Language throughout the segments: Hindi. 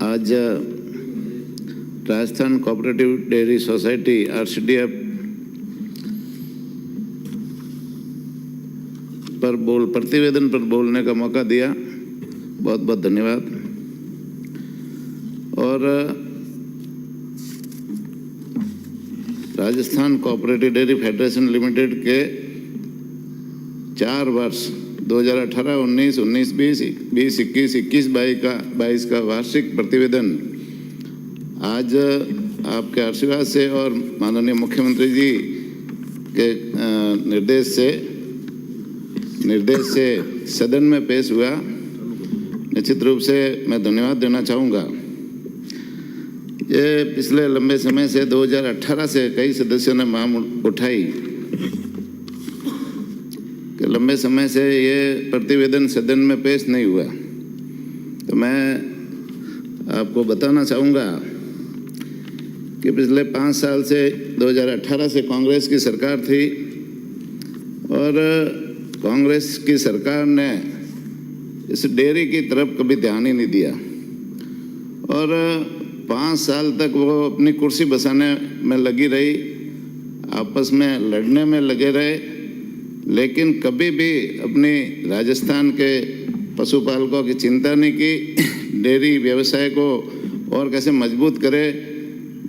आज Rajasthan cooperative dairy society RCDF पर प्रतिवेदन पर बोलने का मौका दिया, बहुत बहुत धन्यवाद। और Rajasthan cooperative dairy federation limited के 4 वर्ष 2018, 19, 20, 21, 22 का वार्षिक प्रतिवेदन आज आपके आशीर्वाद से और माननीय मुख्यमंत्री जी के निर्देश से सदन में पेश हुआ। निश्चित रूप से मैं धन्यवाद देना चाहूँगा। ये पिछले लंबे समय से 2018 से कई सदस्यों ने मांग उठाई कि लंबे समय से ये प्रतिवेदन सदन में पेश नहीं हुआ। तो मैं आपको बताना चाहूँगा कि पिछले 5 साल से 2018 से कांग्रेस की सरकार थी और कांग्रेस की सरकार ने इस डेयरी की तरफ कभी ध्यान ही नहीं दिया और 5 साल तक वो अपनी कुर्सी बसाने में लगी रही, आपस में लड़ने में लगे रहे, लेकिन कभी भी अपनी राजस्थान के पशुपालकों की चिंता नहीं की। डेयरी व्यवसाय को और कैसे मजबूत करे,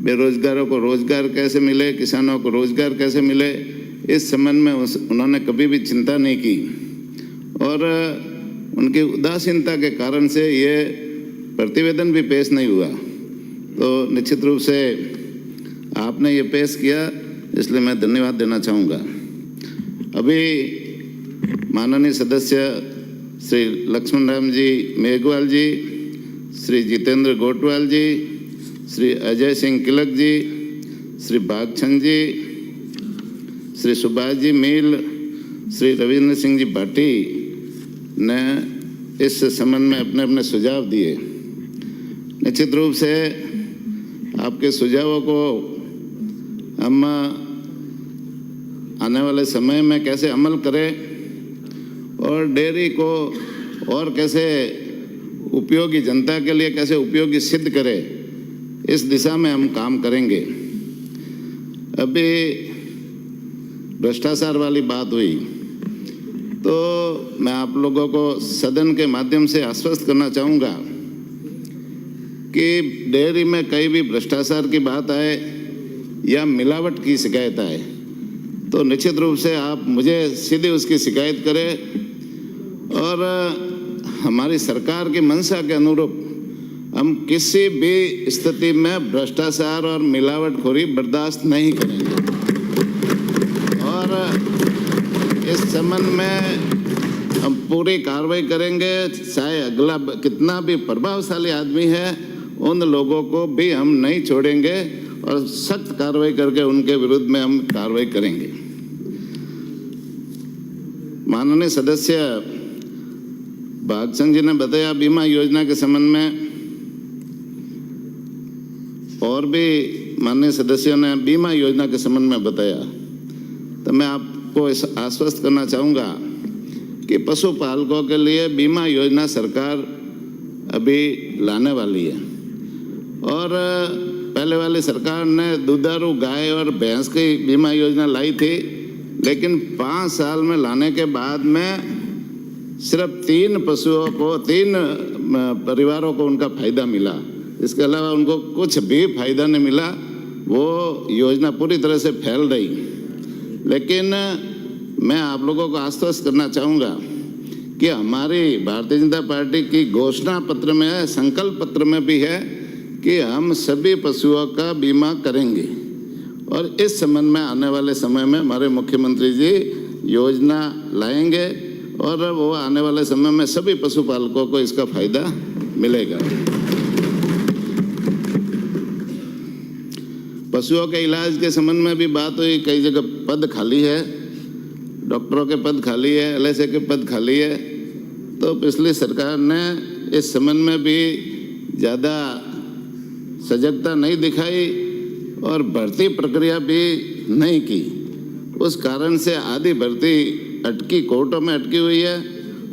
बेरोजगारों को रोजगार कैसे मिले, किसानों को रोजगार कैसे मिले, इस संबंध में उन्होंने कभी भी चिंता नहीं की। और उनकी उदासीनता के कारण से ये प्रतिवेदन भी पेश नहीं हुआ। तो निश्चित रूप से आपने ये पेश किया, इसलिए मैं धन्यवाद देना चाहूँगा। अभी माननीय सदस्य श्री लक्ष्मण राम जी मेघवाल जी, श्री जितेंद्र गोटवाल जी, श्री अजय सिंह किलक जी, श्री भागचंद जी, श्री सुभाष जी मील, श्री रविंद्र सिंह जी भाटी ने इस संबंध में अपने अपने सुझाव दिए। निश्चित रूप से आपके सुझावों को हम आने वाले समय में कैसे अमल करें और डेयरी को और कैसे उपयोगी, जनता के लिए कैसे उपयोगी सिद्ध करें, इस दिशा में हम काम करेंगे। अभी भ्रष्टाचार वाली बात हुई, तो मैं आप लोगों को सदन के माध्यम से आश्वस्त करना चाहूँगा कि डेयरी में कहीं भी भ्रष्टाचार की बात आए या मिलावट की शिकायत आए तो निश्चित रूप से आप मुझे सीधे उसकी शिकायत करें और हमारी सरकार की मंशा के अनुरूप हम किसी भी स्थिति में भ्रष्टाचार और मिलावटखोरी बर्दाश्त नहीं करेंगे। और इस संबंध में हम पूरी कार्रवाई करेंगे, चाहे अगला कितना भी प्रभावशाली आदमी है, उन लोगों को भी हम नहीं छोड़ेंगे और सख्त कार्रवाई करके उनके विरुद्ध में हम कार्रवाई करेंगे। माननीय सदस्य भागचंद जी ने बताया बीमा योजना के संबंध में, और भी माननीय सदस्यों ने बीमा योजना के संबंध में बताया। तो मैं आपको आश्वस्त करना चाहूँगा कि पशुपालकों के लिए बीमा योजना सरकार अभी लाने वाली है। और पहले वाली सरकार ने दुधारू गाय और भैंस की बीमा योजना लाई थी, लेकिन 5 साल में लाने के बाद में सिर्फ 3 पशुओं को, 3 परिवारों को उनका फायदा मिला। इसके अलावा उनको कुछ भी फायदा नहीं मिला। वो योजना पूरी तरह से फैल रही। लेकिन मैं आप लोगों को आश्वस्त करना चाहूँगा कि हमारी भारतीय जनता पार्टी की घोषणा पत्र में, संकल्प पत्र में भी है कि हम सभी पशुओं का बीमा करेंगे। और इस संबंध में आने वाले समय में हमारे मुख्यमंत्री जी योजना लाएंगे और वो आने वाले समय में सभी पशुपालकों को इसका फायदा मिलेगा। पशुओं के इलाज के संबंध में भी बात हुई। कई जगह पद खाली है, डॉक्टरों के पद खाली है, LSA के पद खाली है। तो पिछली सरकार ने इस संबंध में भी ज़्यादा सजगता नहीं दिखाई और भर्ती प्रक्रिया भी नहीं की। उस कारण से आधी भर्ती अटकी, कोर्टों में अटकी हुई है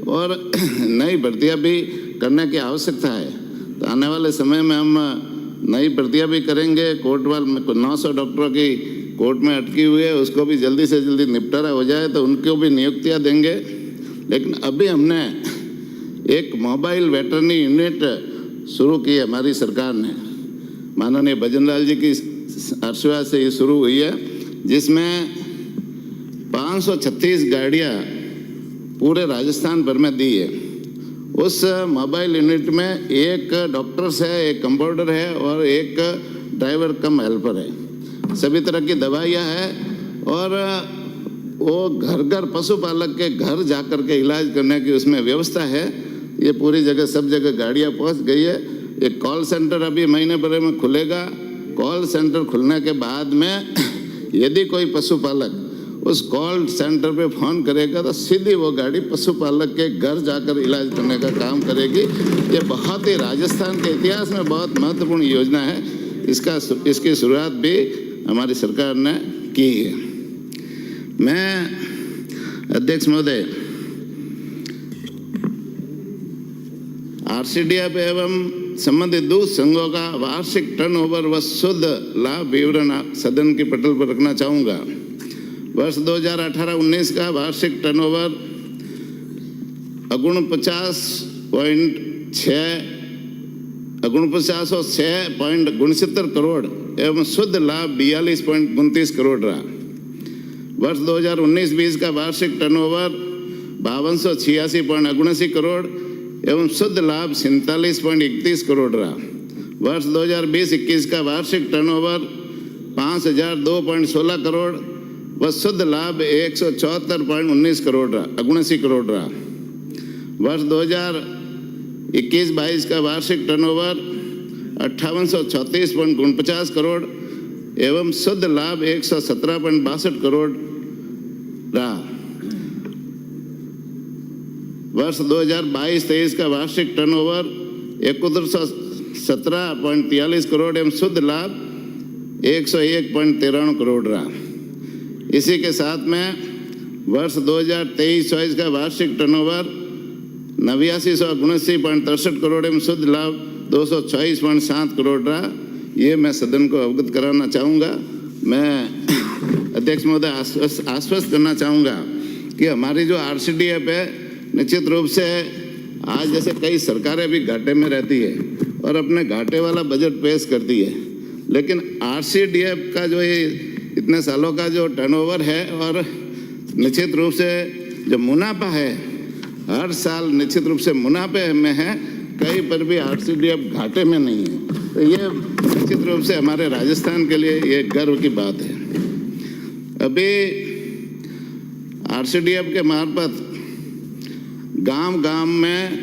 और नई भर्तियां भी करने की आवश्यकता है। तो आने वाले समय में हम नई भर्तियाँ भी करेंगे। कोर्ट वाले 900 डॉक्टरों की कोर्ट में अटकी हुई है, उसको भी जल्दी से जल्दी निपटारा हो जाए तो उनको भी नियुक्तियाँ देंगे। लेकिन अभी हमने एक मोबाइल वेटरनरी यूनिट शुरू की है हमारी सरकार ने, माननीय भजनलाल जी की आशीर्वाद से ये शुरू हुई है, जिसमें 536 गाड़ियाँ पूरे राजस्थान भर में दी है। उस मोबाइल यूनिट में एक डॉक्टर्स है, एक कंपाउंडर है और एक ड्राइवर कम हेल्पर है। सभी तरह की दवाइयाँ हैं और वो घर घर पशुपालक के घर जाकर के इलाज करने की उसमें व्यवस्था है। ये पूरी जगह सब जगह गाड़ियाँ पहुँच गई है। एक कॉल सेंटर अभी महीने भर में खुलेगा। कॉल सेंटर खुलने के बाद में यदि कोई पशुपालक उस कॉल सेंटर पे फ़ोन करेगा तो सीधी वो गाड़ी पशुपालक के घर जाकर इलाज करने का काम करेगी। ये बहुत ही राजस्थान के इतिहास में बहुत महत्वपूर्ण योजना है। इसकी शुरुआत भी हमारी सरकार ने की है। मैं अध्यक्ष महोदय, RCDF एवं संबंधित दूध संघों का वार्षिक टर्नओवर व शुद्ध लाभ विवरण सदन की पटल पर रखना चाहूँगा। वर्ष 2018-19 का वार्षिक टर्नओवर 49,669 करोड़ एवं शुद्ध लाभ 42.29 करोड़ रहा। वर्ष 2019-20 का वार्षिक टर्नओवर 5286.79 करोड़ एवं शुद्ध लाभ 47.31 करोड़ रहा। वर्ष 2020-21 का वार्षिक टर्नओवर 5002.16 करोड़ व शुद्ध लाभ 174.19 करोड़ रहा, 79 करोड़ रहा। वर्ष 2021-22 का वार्षिक टर्नओवर 5836.49 करोड़ एवं शुद्ध लाभ 117.62 करोड़ रहा। वर्ष 2022-23 का वार्षिक टर्नओवर 7117.43 करोड़ एवं शुद्ध लाभ 101.93 करोड़ रहा। इसी के साथ में वर्ष 2023-24 का वार्षिक टर्नओवर 8979.63 करोड़ एवं शुद्ध लाभ 226.7 करोड़ रहा। ये मैं सदन को अवगत कराना चाहूँगा। मैं अध्यक्ष महोदय आश्वस्त करना चाहूँगा कि हमारी जो RCDF है, निश्चित रूप से आज जैसे कई सरकारें भी घाटे में रहती है और अपने घाटे वाला बजट पेश करती है, लेकिन RCDF का जो ये इतने सालों का जो टर्नओवर है और निश्चित रूप से जो मुनाफा है, हर साल निश्चित रूप से मुनाफे में है, कहीं पर भी RCDF घाटे में नहीं है। तो ये निश्चित रूप से हमारे राजस्थान के लिए ये गर्व की बात है। अभी RCDF के मार्फत गांव-गांव में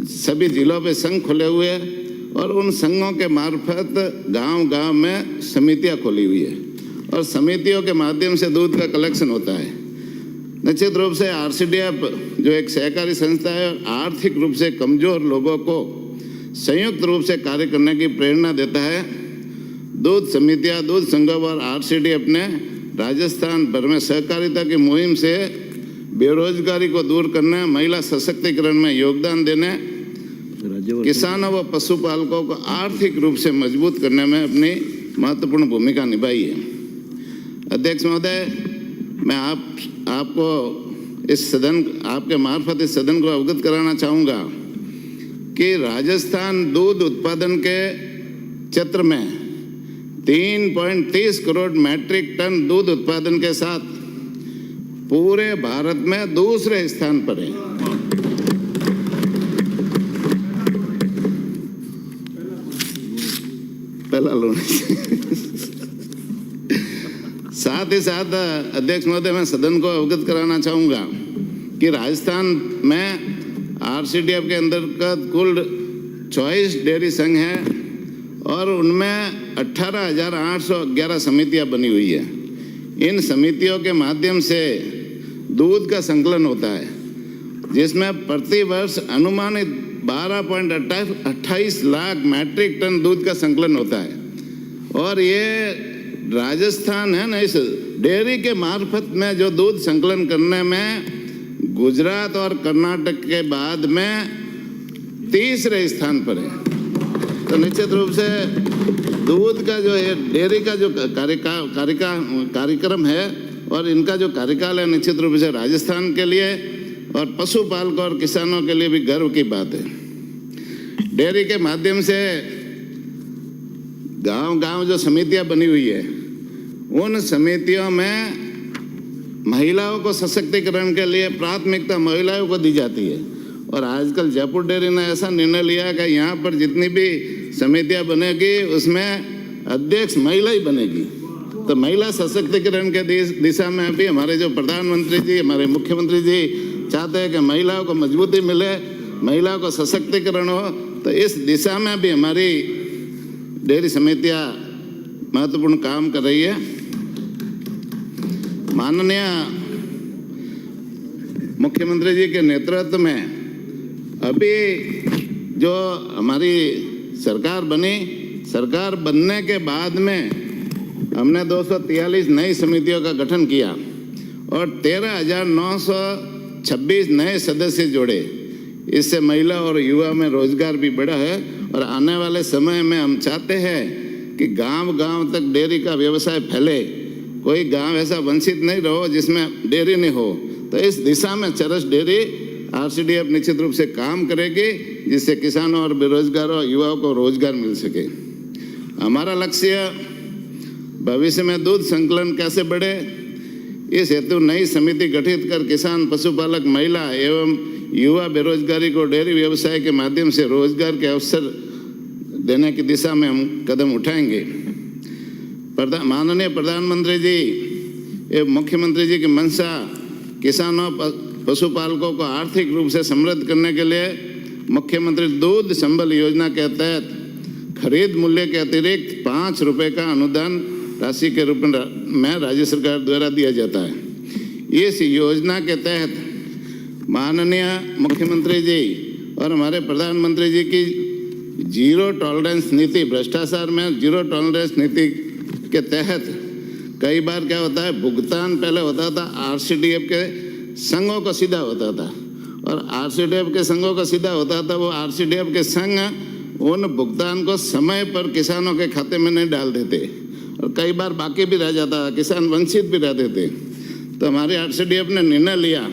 सभी जिलों पे संघ खुले हुए हैं और उन संघों के मार्फत गांव-गांव में समितियां खोली हुई है और समितियों के माध्यम से दूध का कलेक्शन होता है। निश्चित रूप से RCDF जो एक सहकारी संस्था है, आर्थिक रूप से कमजोर लोगों को संयुक्त रूप से कार्य करने की प्रेरणा देता है। दूध समितियां, दूध संघों और RCDF ने राजस्थान भर में सहकारिता की मुहिम से बेरोजगारी को दूर करने, महिला सशक्तिकरण में योगदान देने, किसानों व पशुपालकों को आर्थिक रूप से मजबूत करने में अपनी महत्वपूर्ण भूमिका निभाई है। अध्यक्ष महोदय, मैं आपको इस सदन, आपके मार्फत इस सदन को अवगत कराना चाहूँगा कि राजस्थान दूध उत्पादन के क्षेत्र में 3.30 करोड़ मैट्रिक टन दूध उत्पादन के साथ पूरे भारत में दूसरे स्थान पर है। पहला लोन। साथ ही साथ अध्यक्ष महोदय, मैं सदन को अवगत कराना चाहूँगा कि राजस्थान में RCDF के अंतर्गत कुल 24 डेयरी संघ हैं और उनमें 18,811 समितियां बनी हुई है। इन समितियों के माध्यम से दूध का संकलन होता है, जिसमें प्रति वर्ष अनुमानित 12.28 लाख मैट्रिक टन दूध का संकलन होता है। और ये राजस्थान है ना, इस डेयरी के मार्फत में जो दूध संकलन करने में गुजरात और कर्नाटक के बाद में तीसरे स्थान पर है। तो निश्चित रूप से दूध का जो है, डेयरी का जो कार्यक्रम है और इनका जो कार्यकाल है, निश्चित रूप से राजस्थान के लिए और पशुपालकों और किसानों के लिए भी गर्व की बात है। डेयरी के माध्यम से गांव-गांव जो समितियां बनी हुई है, उन समितियों में महिलाओं को सशक्तिकरण के लिए प्राथमिकता महिलाओं को दी जाती है। और आजकल जयपुर डेयरी ने ऐसा निर्णय लिया कि यहाँ पर जितनी भी समितियां बनेगी उसमें अध्यक्ष महिला ही बनेगी। तो महिला सशक्तिकरण के दिशा में अभी हमारे जो प्रधानमंत्री जी, हमारे मुख्यमंत्री जी चाहते हैं कि महिलाओं को मजबूती मिले, महिलाओं को सशक्तिकरण हो। तो इस दिशा में भी हमारी डेयरी समितियां महत्वपूर्ण काम कर रही है। माननीय मुख्यमंत्री जी के नेतृत्व में अभी जो हमारी सरकार बनी, सरकार बनने के बाद में हमने 243 नई समितियों का गठन किया और 13,926 नए सदस्य जोड़े। इससे महिला और युवा में रोजगार भी बढ़ा है। और आने वाले समय में हम चाहते हैं कि गांव-गांव तक डेयरी का व्यवसाय फैले, कोई गांव ऐसा वंचित नहीं रहो जिसमें डेयरी नहीं हो। तो इस दिशा में चरस डेयरी आरसीडीएफ निश्चित रूप से काम करेगी, जिससे किसानों और बेरोजगारों युवाओं को रोजगार मिल सके। हमारा लक्ष्य भविष्य में दूध संकलन कैसे बढ़े, इस हेतु नई समिति गठित कर किसान, पशुपालक, महिला एवं युवा बेरोजगारी को डेयरी व्यवसाय के माध्यम से रोजगार के अवसर देने की दिशा में हम कदम उठाएंगे। माननीय प्रधानमंत्री जी एवं मुख्यमंत्री जी की मंशा किसानों, पशुपालकों को आर्थिक रूप से समृद्ध करने के लिए मुख्यमंत्री दूध संबल योजना के तहत खरीद मूल्य के अतिरिक्त 5 रुपये का अनुदान राशि के रूप में राज्य सरकार द्वारा दिया जाता है। इस योजना के तहत माननीय मुख्यमंत्री जी और हमारे प्रधानमंत्री जी की जीरो टॉलरेंस नीति, भ्रष्टाचार में जीरो टॉलरेंस नीति के तहत कई बार क्या होता है, भुगतान पहले होता था आरसीडीएफ के संघों को सीधा होता था और आरसीडीएफ के संघों को सीधा होता था। वो आरसीडीएफ के संघ उन भुगतान को समय पर किसानों के खाते में नहीं डाल देते और कई बार बाकी भी रह जाता, किसान वंचित भी रहते थे। तो हमारे आरसीडीएफ ने निर्णय लिया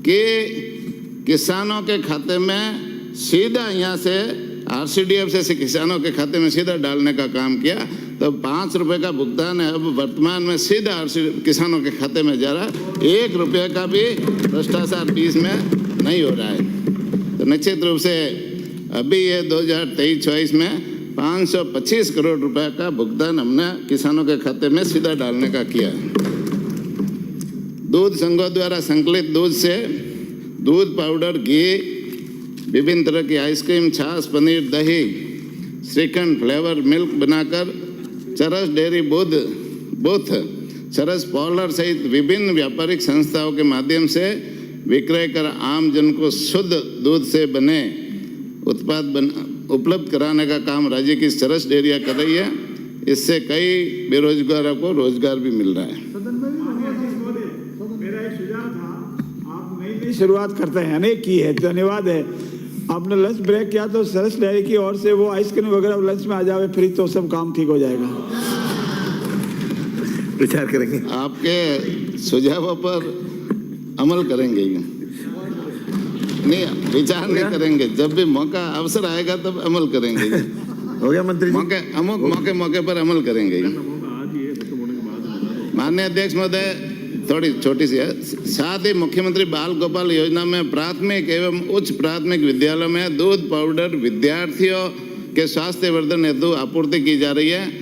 कि किसानों के खाते में सीधा यहाँ से आरसीडीएफ से किसानों के खाते में सीधा डालने का काम किया। तो 5 रुपये का भुगतान है अब वर्तमान में सीधा किसानों के खाते में जा रहा है। 1 रुपये का भी भ्रष्टाचार बीच में नहीं हो रहा है। तो निश्चित रूप से अभी ये 2023-24 में 525 करोड़ रुपए का भुगतान हमने किसानों के खाते में सीधा डालने का किया है। दूध संघों द्वारा संकलित दूध से दूध पाउडर, घी, विभिन्न तरह की आइसक्रीम, छाछ, पनीर, दही, श्रीखंड, फ्लेवर मिल्क बनाकर चरस डेयरी बूथ, चरस पार्लर सहित विभिन्न व्यापारिक संस्थाओं के माध्यम से विक्रय कर आम जन को शुद्ध दूध से बने उत्पाद उपलब्ध कराने का काम राज्य की चरस डेयरियां कर रही है। इससे कई बेरोजगारों को रोजगार भी मिल रहा है। मेरा एक सुझाव था, आप नई शुरुआत करते हैं, अनेक की है, धन्यवाद है। आपने लंच ब्रेक किया तो सरस डेयरी की ओर से वो आइसक्रीम वगैरह लंच में आ जावे फ्री, तो सब काम ठीक हो जाएगा। विचार करेंगे, आपके सुझावों पर अमल करेंगे। नहीं, विचार नहीं करेंगे, जब भी मौका अवसर आएगा तब अमल करेंगे। हो गया मंत्री जी, मौके पर अमल करेंगे। माननीय अध्यक्ष महोदय, थोड़ी छोटी सी है। साथ ही मुख्यमंत्री बाल गोपाल योजना में प्राथमिक एवं उच्च प्राथमिक विद्यालयों में दूध पाउडर विद्यार्थियों के स्वास्थ्य वर्धन हेतु आपूर्ति की जा रही है।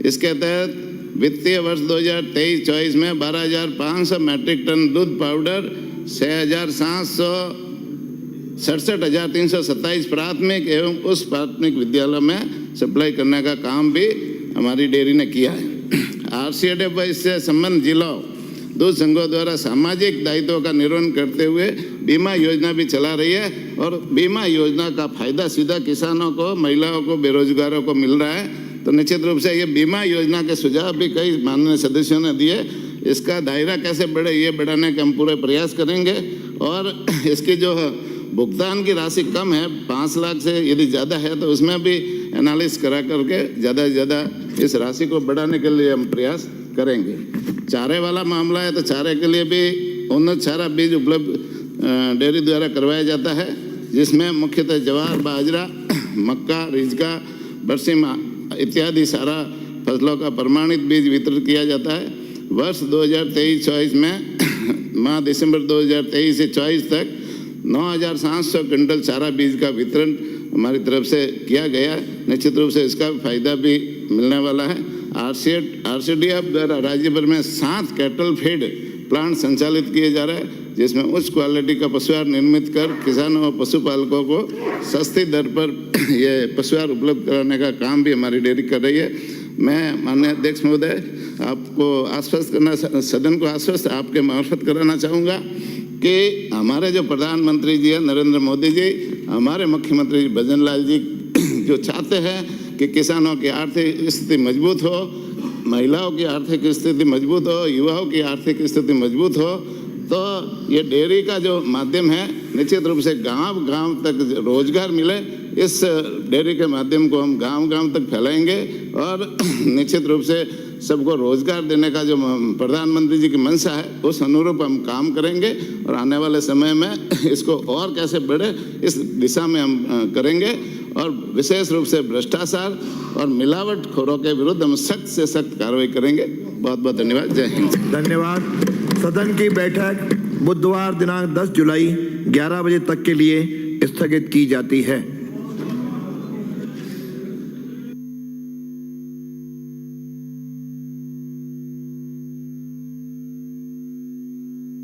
इसके तहत वित्तीय वर्ष 2023-24 में 12,500 मैट्रिक टन दूध पाउडर, 6,327 प्राथमिक एवं उच्च प्राथमिक विद्यालयों में सप्लाई करने का काम भी हमारी डेयरी ने किया है। आरसीडीएफ व इससे संबंध जिलों दूध संघों द्वारा सामाजिक दायित्वों का निर्वहन करते हुए बीमा योजना भी चला रही है और बीमा योजना का फायदा सीधा किसानों को, महिलाओं को, बेरोजगारों को मिल रहा है। तो निश्चित रूप से ये बीमा योजना के सुझाव भी कई माननीय सदस्यों ने दिए। इसका दायरा कैसे बढ़े, ये बढ़ाने के हम पूरे प्रयास करेंगे और इसकी जो भुगतान की राशि कम है 5 लाख से यदि ज़्यादा है तो उसमें भी एनालिसिस करा करके ज़्यादा से ज़्यादा इस राशि को बढ़ाने के लिए हम प्रयास करेंगे। चारे वाला मामला है तो चारे के लिए भी उन्नत चारा बीज उपलब्ध डेयरी द्वारा करवाया जाता है, जिसमें मुख्यतः ज्वार, बाजरा, मक्का, रिजका, बरसीम इत्यादि सारा फसलों का प्रमाणित बीज वितरित किया जाता है। वर्ष 2023-24 में माह दिसंबर 2023 से 24 तक 9,700 क्विंटल चारा बीज का वितरण हमारी तरफ से किया गया। निश्चित रूप से इसका फायदा भी मिलने वाला है। आरसीडीएफ द्वारा राज्य भर में 7 कैटल फीड प्लांट संचालित किए जा रहे हैं, जिसमें उच्च क्वालिटी का पशुआहार निर्मित कर किसानों और पशुपालकों को सस्ती दर पर ये पशुआहार उपलब्ध कराने का काम भी हमारी डेयरी कर रही है। मैं माननीय अध्यक्ष महोदय आपको आश्वस्त करना, सदन को आश्वस्त आपके मार्फत कराना चाहूँगा कि हमारे जो प्रधानमंत्री जी हैं नरेंद्र मोदी जी, हमारे मुख्यमंत्री जी भजन लाल जी जो चाहते हैं कि किसानों की आर्थिक स्थिति मजबूत हो, महिलाओं की आर्थिक स्थिति मजबूत हो, युवाओं की आर्थिक स्थिति मजबूत हो, तो ये डेयरी का जो माध्यम है निश्चित रूप से गांव-गांव तक रोजगार मिले। इस डेयरी के माध्यम को हम गांव-गांव तक फैलाएंगे और निश्चित रूप से सबको रोजगार देने का जो प्रधानमंत्री जी की मंशा है उस अनुरूप हम काम करेंगे और आने वाले समय में इसको और कैसे बढ़े इस दिशा में हम करेंगे और विशेष रूप से भ्रष्टाचार और मिलावटखोरों के विरुद्ध हम सख्त से सख्त कार्रवाई करेंगे। बहुत बहुत धन्यवाद। जय हिंद। धन्यवाद। सदन की बैठक बुधवार दिनांक 10 जुलाई 11 बजे तक के लिए स्थगित की जाती है।